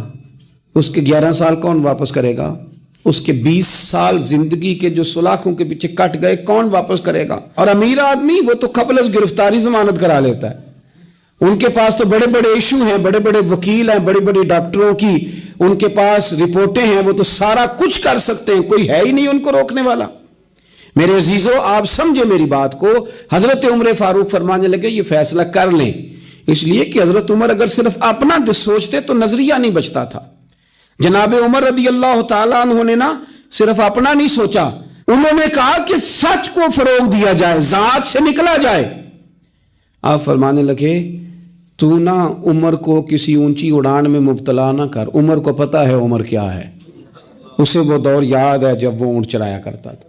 اس کے 11 سال کون واپس کرے گا؟ اس کے 20 سال زندگی کے جو سلاخوں کے پیچھے کٹ گئے کون واپس کرے گا؟ اور امیر آدمی وہ تو قبل از گرفتاری ضمانت کرا لیتا ہے، ان کے پاس تو بڑے بڑے ایشو ہیں، بڑے بڑے وکیل ہیں، بڑے بڑے ڈاکٹروں کی ان کے پاس رپورٹیں ہیں، وہ تو سارا کچھ کر سکتے ہیں، کوئی ہے ہی نہیں ان کو روکنے والا۔ میرے عزیزو آپ سمجھے میری بات کو، حضرت عمر فاروق فرمانے لگے یہ فیصلہ کر لیں، اس لیے کہ حضرت عمر اگر صرف اپنا سوچتے تو نظریہ نہیں بچتا تھا۔ جناب عمر رضی اللہ تعالیٰ عنہ نے نا صرف اپنا نہیں سوچا، انہوں نے کہا کہ سچ کو فروغ دیا جائے، ذات سے نکلا جائے۔ آپ فرمانے لگے تو نا عمر کو کسی اونچی اڑان میں مبتلا نہ کر، عمر کو پتا ہے عمر کیا ہے، اسے وہ دور یاد ہے جب وہ اونٹ چرایا کرتا تھا،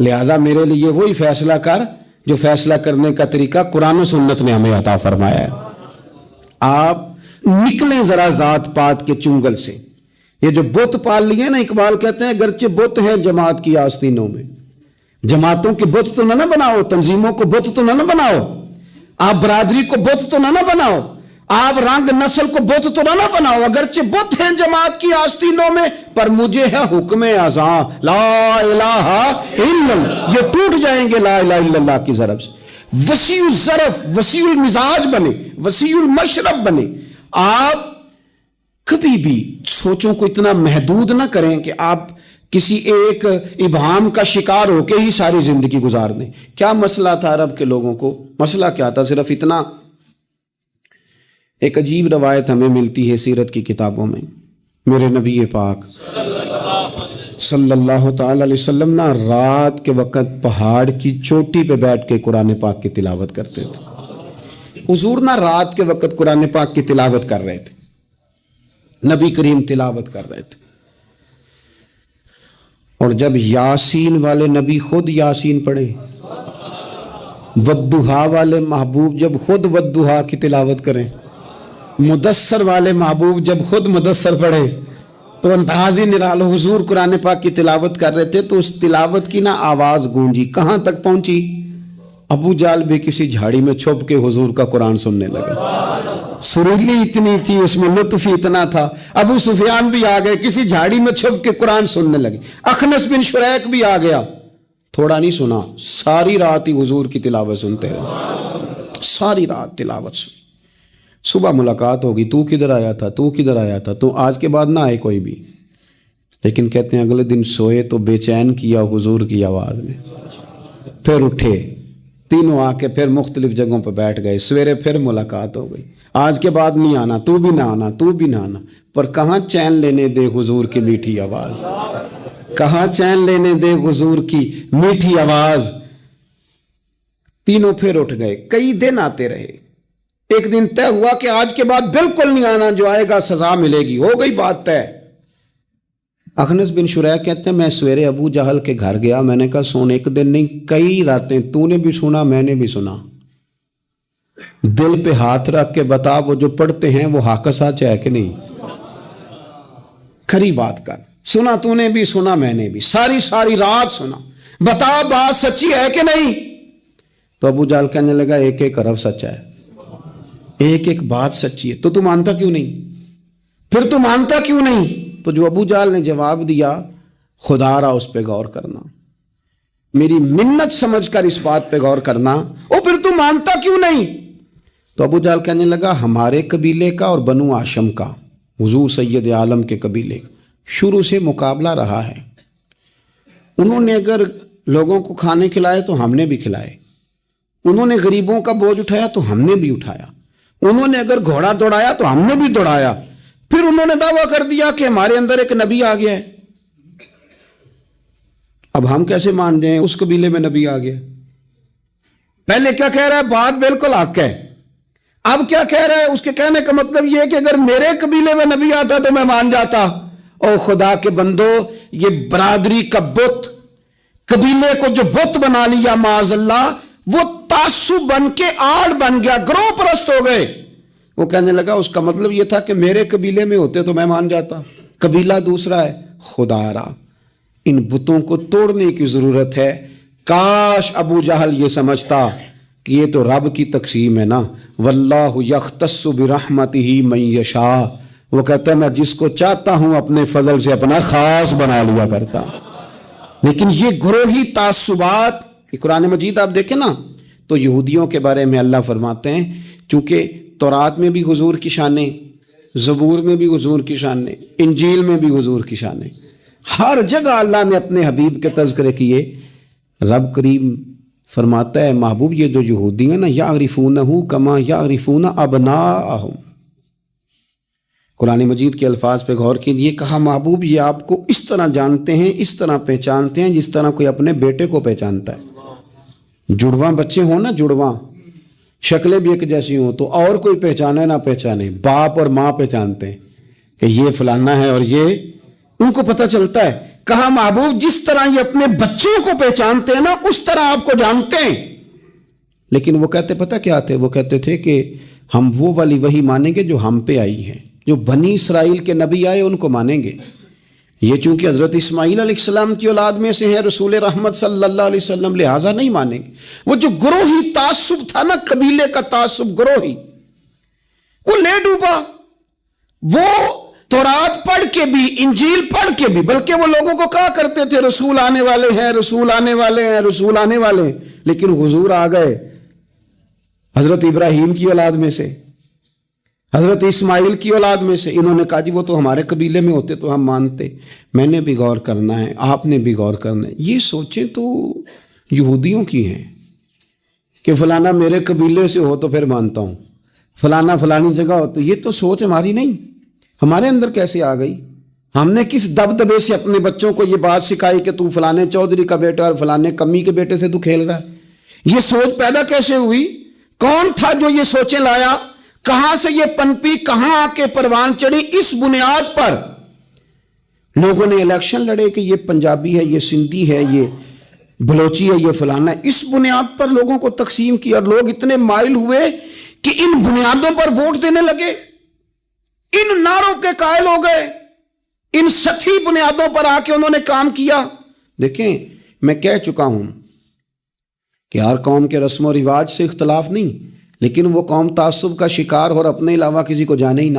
لہذا میرے لیے وہی فیصلہ کر جو فیصلہ کرنے کا طریقہ قرآن و سنت نے ہمیں عطا فرمایا ہے۔ آپ نکلیں ذرا ذات پات کے چنگل سے، یہ جو بت پال لیے نا، اقبال کہتے ہیں اگرچہ بت ہے جماعت کی آستینوں میں، جماعتوں کے بت تو نہ بناؤ، تنظیموں کو بت تو نہ بناؤ، آپ برادری کو بت تو نہ بناؤ، آپ رنگ نسل کو بت تو نہ بناؤ، اگرچہ بت ہیں جماعت کی آستینوں میں، پر مجھے ہے حکم اذاں لا الہ الا اللہ، یہ ٹوٹ جائیں گے لا الہ الا اللہ کی ضرب سے۔ وسیع الظرف، وسیع المزاج بنے، وسیع المشرب بنے۔ آپ کبھی بھی سوچوں کو اتنا محدود نہ کریں کہ آپ کسی ایک ابہام کا شکار ہو کے ہی ساری زندگی گزار دیں۔ کیا مسئلہ تھا عرب کے لوگوں کو؟ مسئلہ کیا تھا؟ صرف اتنا، ایک عجیب روایت ہمیں ملتی ہے سیرت کی کتابوں میں، میرے نبی پاک صلی اللہ تعالی علیہ وسلم نا رات کے وقت پہاڑ کی چوٹی پہ بیٹھ کے قرآن پاک کی تلاوت کرتے تھے۔ حضور نا رات کے وقت قرآن پاک کی تلاوت کر رہے تھے، نبی کریم تلاوت کر رہے تھے، اور جب یاسین والے نبی خود یاسین پڑھے، والضحا والے محبوب جب خود والضحا کی تلاوت کریں، مدثر والے محبوب جب خود مدثر پڑھے، تو انداز ہی نرالو۔ حضور قرآن پاک کی تلاوت کر رہے تھے تو اس تلاوت کی نا آواز گونجی، کہاں تک پہنچی؟ ابو جال بھی کسی جھاڑی میں چھپ کے حضور کا قرآن سننے لگے، سریلی اتنی تھی اس میں، لطف اتنا تھا۔ ابو سفیان بھی آ گئے، کسی جھاڑی میں چھپ کے قرآن سننے لگے۔ اخنس بن شریک بھی آ گیا، تھوڑا نہیں سنا، ساری رات ہی حضور کی تلاوت سنتے رہے، ساری رات تلاوت سن۔ صبح ملاقات ہوگی، تو کدھر آیا تھا، تو کدھر آیا تھا، تو آج کے بعد نہ آئے کوئی بھی، لیکن کہتے ہیں اگلے دن سوئے تو بے چین کیا حضور کی آواز نے، پھر اٹھے، تینوں آ کے پھر مختلف جگہوں پہ بیٹھ گئے، سویرے پھر ملاقات ہو گئی، آج کے بعد نہیں آنا، تو بھی نہ آنا، تو بھی نہ آنا، پر کہاں چین لینے دے حضور کی میٹھی آواز، کہاں چین لینے دے حضور کی میٹھی آواز۔ تینوں پھر اٹھ گئے، کئی دن آتے رہے، ایک دن طے ہوا کہ آج کے بعد بالکل نہیں آنا، جو آئے گا سزا ملے گی، ہو گئی بات طے۔ اخنس بن شریح کہتے ہیں میں سویرے ابو جہل کے گھر گیا، میں نے کہا سن ایک دن نہیں کئی راتیں، تو نے بھی سنا میں نے بھی سنا، دل پہ ہاتھ رکھ کے بتا وہ جو پڑھتے ہیں وہ حق سچ ہے کہ نہیں، کھری بات کر، سنا تو نے بھی سنا میں نے بھی، ساری رات سنا، بتا بات سچی ہے کہ نہیں؟ تو ابو جہل کہنے لگا ایک ایک حرف سچا ہے، ایک ایک بات سچی ہے، تو تم مانتا کیوں نہیں؟ پھر تو مانتا کیوں نہیں؟ تو جو ابو جہل نے جواب دیا، خدا را اس پہ غور کرنا، میری منت سمجھ کر اس بات پہ غور کرنا، او پھر تو مانتا کیوں نہیں؟ تو ابو جہل کہنے لگا ہمارے قبیلے کا اور بنو ہاشم کا، حضور سید عالم کے قبیلے کا شروع سے مقابلہ رہا ہے، انہوں نے اگر لوگوں کو کھانے کھلائے تو ہم نے بھی کھلائے، انہوں نے غریبوں کا بوجھ اٹھایا تو ہم نے بھی اٹھایا، انہوں نے اگر گھوڑا دوڑایا تو ہم نے بھی دوڑایا، پھر انہوں نے دعویٰ کر دیا کہ ہمارے اندر ایک نبی آ گیا ہے، اب ہم کیسے مان جائیں اس قبیلے میں نبی آ گیا؟ پہلے کیا کہہ رہا ہے؟ بات بالکل حق ہے. اب کیا کہہ رہا ہے؟ اس کے کہنے کا مطلب یہ ہے کہ اگر میرے قبیلے میں نبی آتا تو میں مان جاتا. او خدا کے بندو، یہ برادری کا بت، قبیلے کو جو بت بنا لیا معاذ اللہ، وہ تعصب بن کے آڑ بن گیا، گروہ پرست ہو گئے. وہ کہنے لگا اس کا مطلب یہ تھا کہ میرے قبیلے میں ہوتے تو میں مان جاتا. قبیلہ دوسرا ہے. خدا را، ان بتوں کو توڑنے کی ضرورت ہے. کاش ابو جہل یہ سمجھتا کہ یہ تو رب کی تقسیم ہے نا، واللہ یختص برحمتہ من یشاء. وہ کہتا ہے میں جس کو چاہتا ہوں اپنے فضل سے اپنا خاص بنا لیا کرتا. لیکن یہ گروہی تعصبات، قرآن مجید آپ دیکھیں نا تو یہودیوں کے بارے میں اللہ فرماتے ہیں چونکہ تورات میں بھی حضور کی شانیں، زبور میں بھی حضور کی شانیں، انجیل میں بھی حضور کی شانیں، ہر جگہ اللہ نے اپنے حبیب کے تذکرے کیے. رب کریم فرماتا ہے محبوب یہ جو یہودی ہیں نا، یعرفونہ کما یعرفون ابناءہم. قرآن مجید کے الفاظ پہ غور کیجئے. کہا محبوب یہ آپ کو اس طرح جانتے ہیں، اس طرح پہچانتے ہیں جس طرح کوئی اپنے بیٹے کو پہچانتا ہے. جڑواں بچے ہوں نا، جڑواں شکلیں بھی ایک جیسی ہوں تو اور کوئی پہچانے نہ پہچانے، باپ اور ماں پہچانتے ہیں کہ یہ فلانا ہے، اور یہ ان کو پتہ چلتا ہے. کہا محبوب جس طرح یہ اپنے بچوں کو پہچانتے ہیں نا، اس طرح آپ کو جانتے ہیں. لیکن وہ کہتے پتہ کیا تھے؟ وہ کہتے تھے کہ ہم وہ والی وحی مانیں گے جو ہم پہ آئی ہے، جو بنی اسرائیل کے نبی آئے ان کو مانیں گے. یہ چونکہ حضرت اسماعیل علیہ السلام کی اولاد میں سے ہیں رسول رحمت صلی اللہ علیہ وسلم، لہٰذا نہیں مانیں گے. وہ جو گروہی تعصب تھا نا، قبیلے کا تعصب گروہی، وہ لے ڈوبا. وہ تورات پڑھ کے بھی، انجیل پڑھ کے بھی، بلکہ وہ لوگوں کو کہا کرتے تھے رسول آنے والے ہیں، رسول آنے والے ہیں، رسول آنے والے ہیں. لیکن حضور آ گئے حضرت ابراہیم کی اولاد میں سے، حضرت اسماعیل کی اولاد میں سے. انہوں نے کہا جی وہ تو ہمارے قبیلے میں ہوتے تو ہم مانتے. میں نے بھی غور کرنا ہے، آپ نے بھی غور کرنا ہے. یہ سوچیں تو یہودیوں کی ہیں کہ فلانا میرے قبیلے سے ہو تو پھر مانتا ہوں، فلانا فلانی جگہ ہو تو. یہ تو سوچ ہماری نہیں، ہمارے اندر کیسے آ گئی؟ ہم نے کس دبدبے سے اپنے بچوں کو یہ بات سکھائی کہ تو فلانے چودھری کا بیٹا اور فلانے کمی کے بیٹے سے تو کھیل رہا ہے؟ یہ سوچ پیدا کیسے ہوئی؟ کون تھا جو یہ سوچیں لایا؟ کہاں سے یہ پنپی، کہاں آ کے پروان چڑھی؟ اس بنیاد پر لوگوں نے الیکشن لڑے کہ یہ پنجابی ہے، یہ سندھی ہے، یہ بلوچی ہے، یہ فلانا ہے. اس بنیاد پر لوگوں کو تقسیم کیا، اور لوگ اتنے مائل ہوئے کہ ان بنیادوں پر ووٹ دینے لگے، ان نعروں کے قائل ہو گئے، ان سطحی بنیادوں پر آ کے انہوں نے کام کیا. دیکھیں میں کہہ چکا ہوں کہ ہر قوم کے رسم و رواج سے اختلاف نہیں، لیکن وہ قوم تعصب کا شکار اور اپنے علاوہ کسی کو جانے ہی نہ.